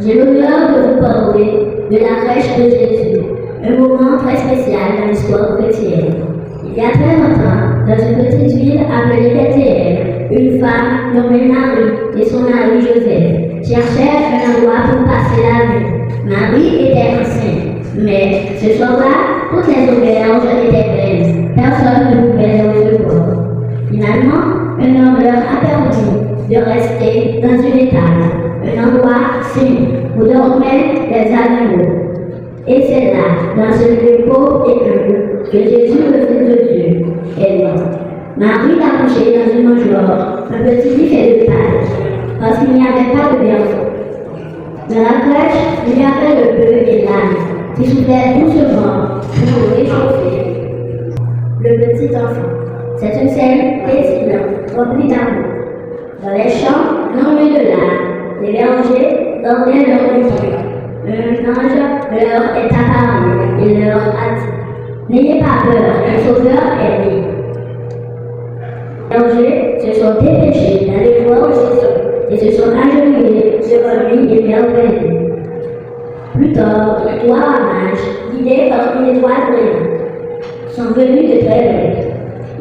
J'ai l'honneur de vous parler de la crèche de Jésus, un moment très spécial dans l'histoire chrétienne. Il y a très longtemps, dans une petite ville appelée Bethléem, une femme nommée Marie et son mari Joseph cherchèrent un endroit pour passer la nuit. Marie était enceinte, mais ce soir-là, toutes les auberges étaient pleines. Personne ne pouvait les recevoir. Finalement, un homme leur a permis de rester dans une étable, un endroit sûr où dormaient les animaux. Et c'est là, dans ce lieu pauvre et humble, que Jésus, le Fils de Dieu, est mort. Marie l'a couché dans une mangeoire, un petit lit fait de paille, parce qu'il n'y avait pas de berceau. Dans la crèche, il y avait le bœuf et l'âne, qui soufflaient doucement pour réchauffer le petit enfant. C'est une scène paisible, remplie d'amour. Dans les champs, non loin de là, les bergers dormaient leur maison. Un ange leur est apparu et leur a dit: n'ayez pas peur, un sauveur est né. Les bergers se sont dépêchés d'aller voir Jésus et se sont agenouillés devant lui émerveillés. Plus tard, trois mages, guidés par une étoile brillante, sont venus de très loin.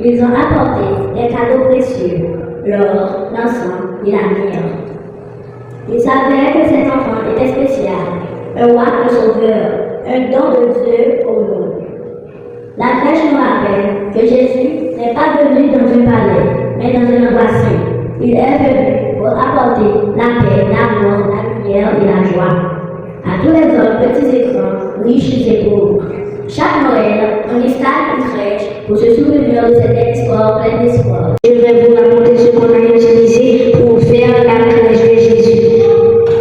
Ils ont apporté des cadeaux précieux, l'or, l'encens et la myrrhe. Ils savaient que cet enfant était spécial, un roi, un sauveur, un don de Dieu au monde. La crèche nous rappelle que Jésus n'est pas venu dans un palais, mais dans un endroit saint. Il est venu pour apporter la paix, l'amour, la lumière et la joie à tous les hommes, petits et grands, riches et pauvres. Chaque Noël, on installe une crèche pour se souvenir de cette histoire pleine d'espoir. Je vais vous raconter ce qu'on a utilisé pour faire la crèche de Jésus.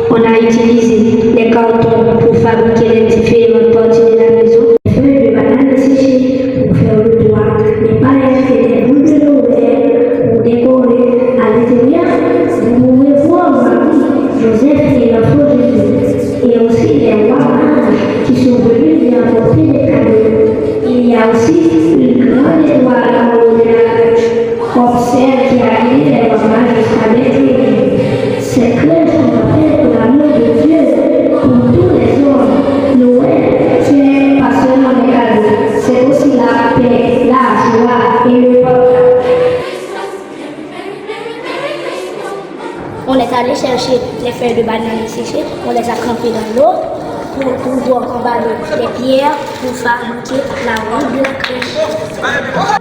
On a utilisé les cartons pour fabriquer les différentes parties de la maison, les feuilles de banane séchées pour faire le toit, les palettes et les boules de Noël pour décorer. À l'intérieur, vous pouvez voir Marie, Joseph et l'enfant Jésus, et aussi les rois mages qui sont venus lui apporter des cadeaux. Il y a aussi une grande étoile en haut de la crèche, comme celle qui a guidé les rois mages jusqu'à Bethléem. Ces crèches sont faites pour l'amour de Dieu, pour tous les hommes. Noël, ce n'est pas seulement des cadeaux, c'est aussi la paix, la joie et le partage. On est allé chercher les feuilles de banane séchées, on les a trempées dans l'eau pour pouvoir emballer les pierres pour fabriquer la roue de la crèche.